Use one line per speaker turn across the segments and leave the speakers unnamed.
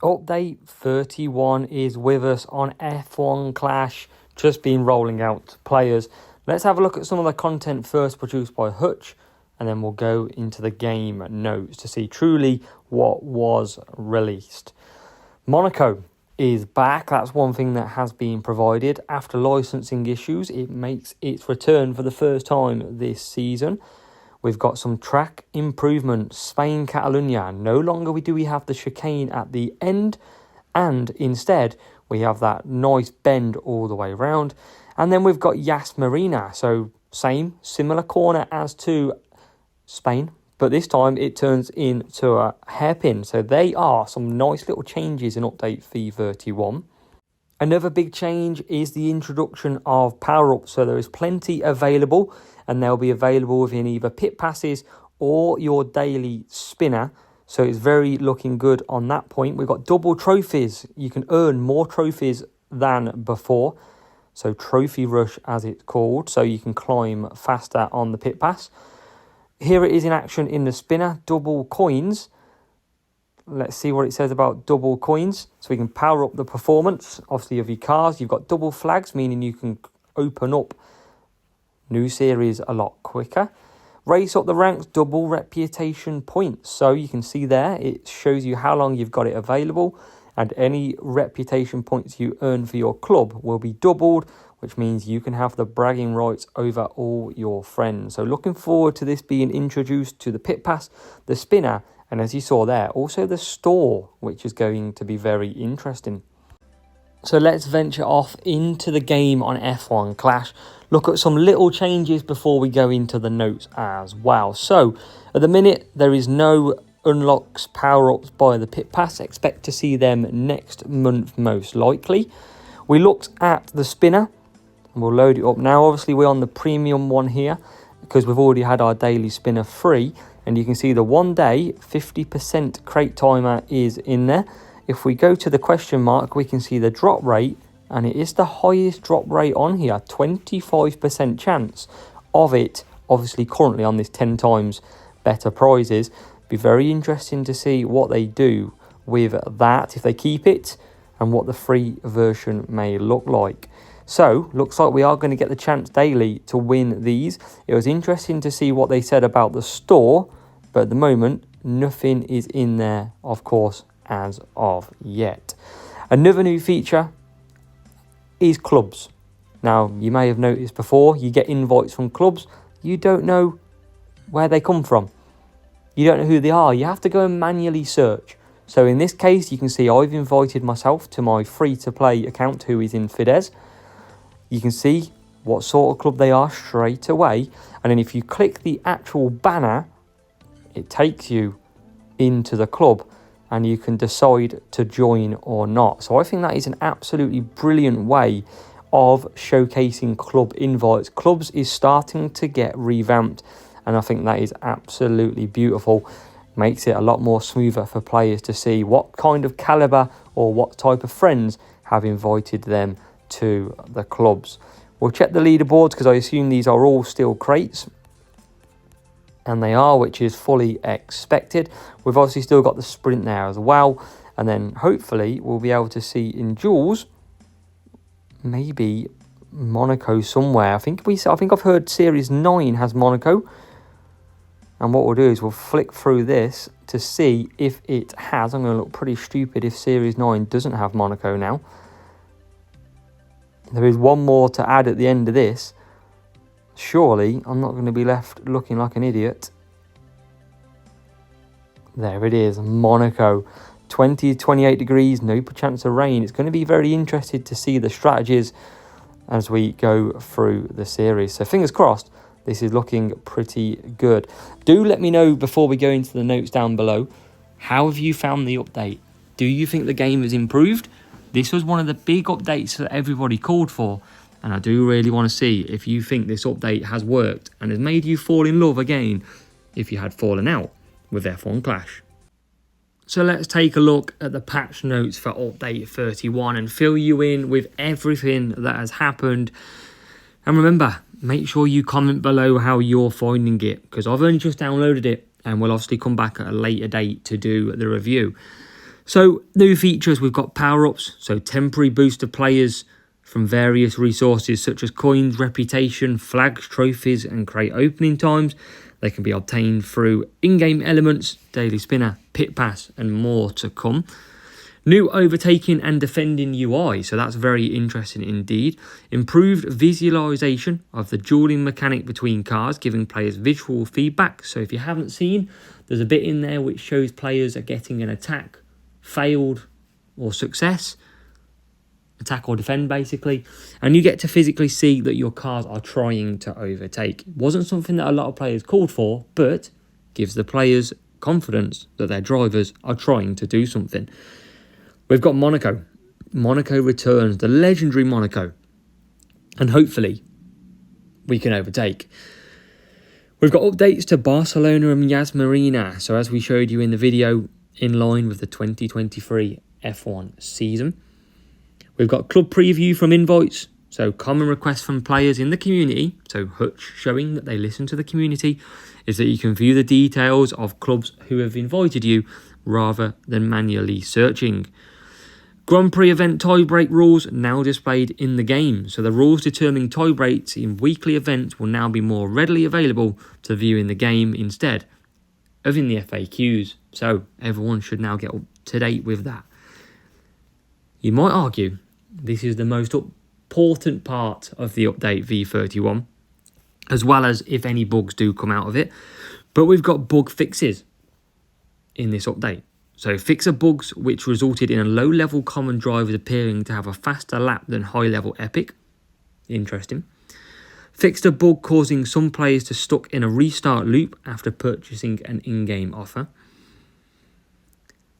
Update 31 is with us on F1 Clash, just been rolling out to players. Let's have a look at some of the content first produced by Hutch, and then we'll go into the game notes to see truly what was released. Monaco is back. That's one thing that has been provided. After licensing issues, it makes its return for the first time this season. We've got some track improvements. Spain, Catalonia. No longer do we have the chicane at the end, and instead we have that nice bend all the way around. And then we've got Yas Marina. So similar corner as to Spain, but this time it turns into a hairpin. So they are some nice little changes in update V31. Another big change is the introduction of power-ups. So there is plenty available, and they'll be available within either pit passes or your daily spinner. So it's very looking good on that point. We've got double trophies. You can earn more trophies than before. So Trophy Rush as it's called. So you can climb faster on the pit pass. Here it is in action in the spinner. Double coins. Let's see what it says about double coins. So we can power up the performance, obviously, of your cars. You've got double flags, meaning you can open up new series a lot quicker. Race up the ranks, double reputation points. So you can see there, it shows you how long you've got it available, and any reputation points you earn for your club will be doubled, which means you can have the bragging rights over all your friends. So looking forward to this being introduced to the pit pass, the spinner, and as you saw there, also the store, which is going to be very interesting. So let's venture off into the game on F1 Clash. Look at some little changes before we go into the notes as well. So at the minute, there is no unlocks power-ups by the pit pass. Expect to see them next month most likely. We looked at the spinner, and we'll load it up now. Obviously, we're on the premium one here because we've already had our daily spinner free. And you can see the 1 day 50% crate timer is in there. If we go to the question mark, we can see the drop rate, and it is the highest drop rate on here, 25% chance of it, obviously currently on this 10 times better prizes. Be very interesting to see what they do with that, if they keep it, and what the free version may look like. So, looks like we are going to get the chance daily to win these. It was interesting to see what they said about the store, but at the moment, nothing is in there, of course, as of yet. Another new feature is clubs. Now, you may have noticed before, you get invites from clubs, you don't know where they come from. You don't know who they are. You have to go and manually search. So in this case, you can see I've invited myself to my free-to-play account, who is in Fidesz. You can see what sort of club they are straight away. And then if you click the actual banner, it takes you into the club and you can decide to join or not. So I think that is an absolutely brilliant way of showcasing club invites. Clubs is starting to get revamped, and I think that is absolutely beautiful. Makes it a lot more smoother for players to see what kind of caliber or what type of friends have invited them to the clubs. We'll check the leaderboards because I assume these are all still crates. And they are, which is fully expected. We've obviously still got the sprint there as well. And then hopefully we'll be able to see in duels, maybe Monaco somewhere. I think I've heard Series 9 has Monaco. And what we'll do is we'll flick through this to see if it has. I'm going to look pretty stupid if Series 9 doesn't have Monaco now. There is one more to add at the end of this. Surely I'm not going to be left looking like an idiot. There it is, Monaco. 20 to 28 degrees, no chance of rain. It's going to be very interesting to see the strategies as we go through the series. So fingers crossed, this is looking pretty good. Do let me know before we go into the notes down below. How have you found the update? Do you think the game has improved? This was one of the big updates that everybody called for. And I do really want to see if you think this update has worked and has made you fall in love again if you had fallen out with F1 Clash. So let's take a look at the patch notes for update 31 and fill you in with everything that has happened. And remember, make sure you comment below how you're finding it, because I've only just downloaded it and we'll obviously come back at a later date to do the review. So new features, we've got power-ups, so temporary boost to players from various resources such as coins, reputation, flags, trophies and crate opening times. They can be obtained through in-game elements, daily spinner, pit pass and more to come. New overtaking and defending UI, so that's very interesting indeed. Improved visualization of the dueling mechanic between cars, giving players visual feedback. So if you haven't seen, there's a bit in there which shows players are getting an attack, failed or success. Attack or defend basically, and you get to physically see that your cars are trying to overtake. It wasn't something that a lot of players called for, but gives the players confidence that their drivers are trying to do something. We've got Monaco. Monaco returns, the legendary Monaco, and hopefully we can overtake. We've got updates to Barcelona and Yas Marina, so as we showed you in the video, in line with the 2023 F1 season. We've got club preview from invites, so common requests from players in the community, so Hutch showing that they listen to the community, is that you can view the details of clubs who have invited you rather than manually searching. Grand Prix event tie-break rules now displayed in the game, so the rules determining tie-breaks in weekly events will now be more readily available to view in the game instead of in the FAQs, so everyone should now get up to date with that. You might argue this is the most important part of the update V31, as well as if any bugs do come out of it. But we've got bug fixes in this update. So fix bugs which resulted in a low-level common drivers appearing to have a faster lap than high-level epic. Interesting. Fixed a bug causing some players to stuck in a restart loop after purchasing an in-game offer.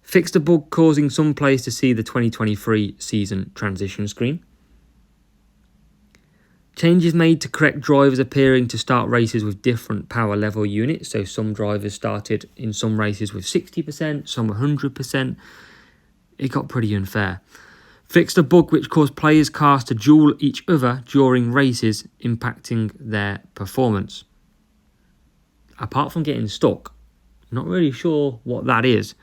Fixed a bug causing some players to see the 2023 season transition screen. Changes made to correct drivers appearing to start races with different power level units. So some drivers started in some races with 60%, some 100%. It got pretty unfair. Fixed a bug which caused players' cars to duel each other during races, impacting their performance. Apart from getting stuck, not really sure what that is.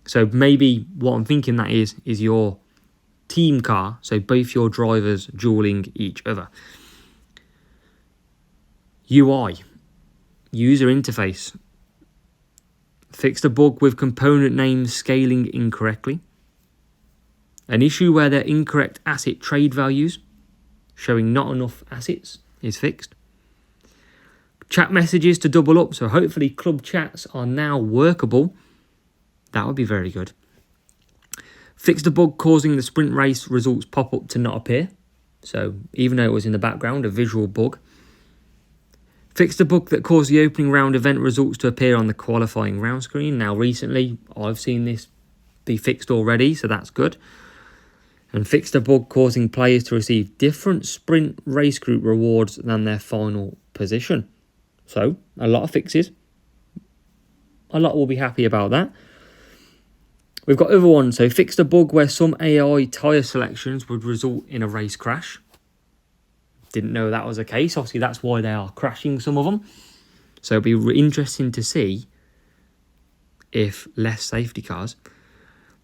So maybe what I'm thinking that is your team car, so both your drivers dueling each other. UI, user interface. Fixed a bug with component names scaling incorrectly. An issue where there are incorrect asset trade values, showing not enough assets, is fixed. Chat messages to double up, so hopefully club chats are now workable. That would be very good. Fixed a bug causing the sprint race results pop up to not appear. So even though it was in the background, a visual bug. Fixed a bug that caused the opening round event results to appear on the qualifying round screen. Now recently, I've seen this be fixed already, so that's good. And fixed a bug causing players to receive different sprint race group rewards than their final position. So a lot of fixes. A lot will be happy about that. We've got other ones. So fixed a bug where some AI tyre selections would result in a race crash. Didn't know that was the case. Obviously, that's why they are crashing, some of them. So it'll be interesting to see if less safety cars.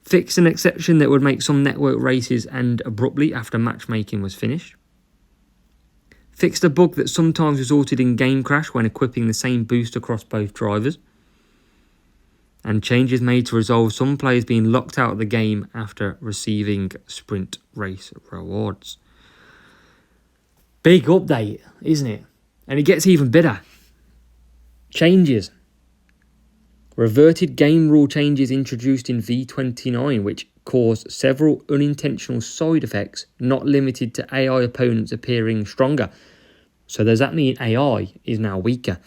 Fixed an exception that would make some network races end abruptly after matchmaking was finished. Fixed a bug that sometimes resulted in game crash when equipping the same boost across both drivers. And changes made to resolve some players being locked out of the game after receiving sprint race rewards. Big update, isn't it? And it gets even better. Changes. Reverted game rule changes introduced in V29, which caused several unintentional side effects, not limited to AI opponents appearing stronger. So does that mean AI is now weaker?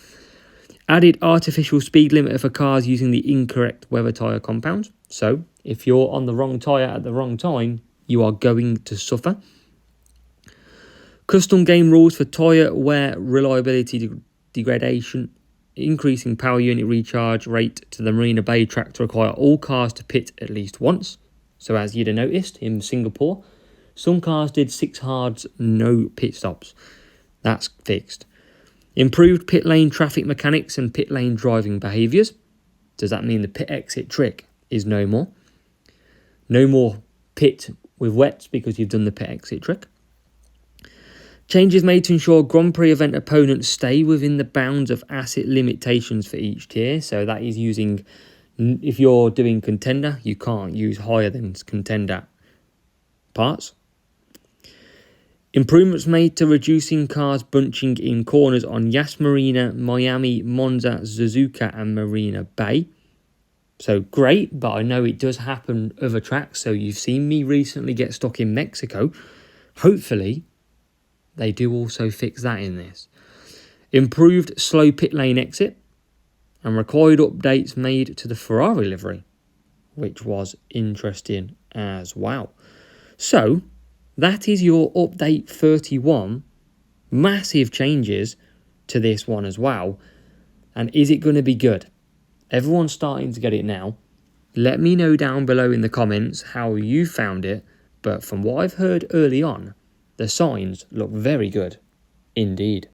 Added artificial speed limiter for cars using the incorrect weather tyre compounds. So if you're on the wrong tyre at the wrong time, you are going to suffer. Custom game rules for tyre wear reliability degradation, increasing power unit recharge rate to the Marina Bay track to require all cars to pit at least once. So as you'd have noticed in Singapore, some cars did 6 hards, no pit stops. That's fixed. Improved pit lane traffic mechanics and pit lane driving behaviours. Does that mean the pit exit trick is no more? No more pit with wets because you've done the pit exit trick. Changes made to ensure Grand Prix event opponents stay within the bounds of asset limitations for each tier. So that is using, if you're doing contender, you can't use higher than contender parts. Improvements made to reducing cars bunching in corners on Yas Marina, Miami, Monza, Suzuka and Marina Bay. So great, but I know it does happen other tracks. So you've seen me recently get stuck in Mexico. Hopefully, they do also fix that in this. Improved slow pit lane exit and required updates made to the Ferrari livery, which was interesting as well. So that is your update 31. Massive changes to this one as well. And is it going to be good? Everyone's starting to get it now. Let me know down below in the comments how you found it. But from what I've heard early on, the signs look very good indeed.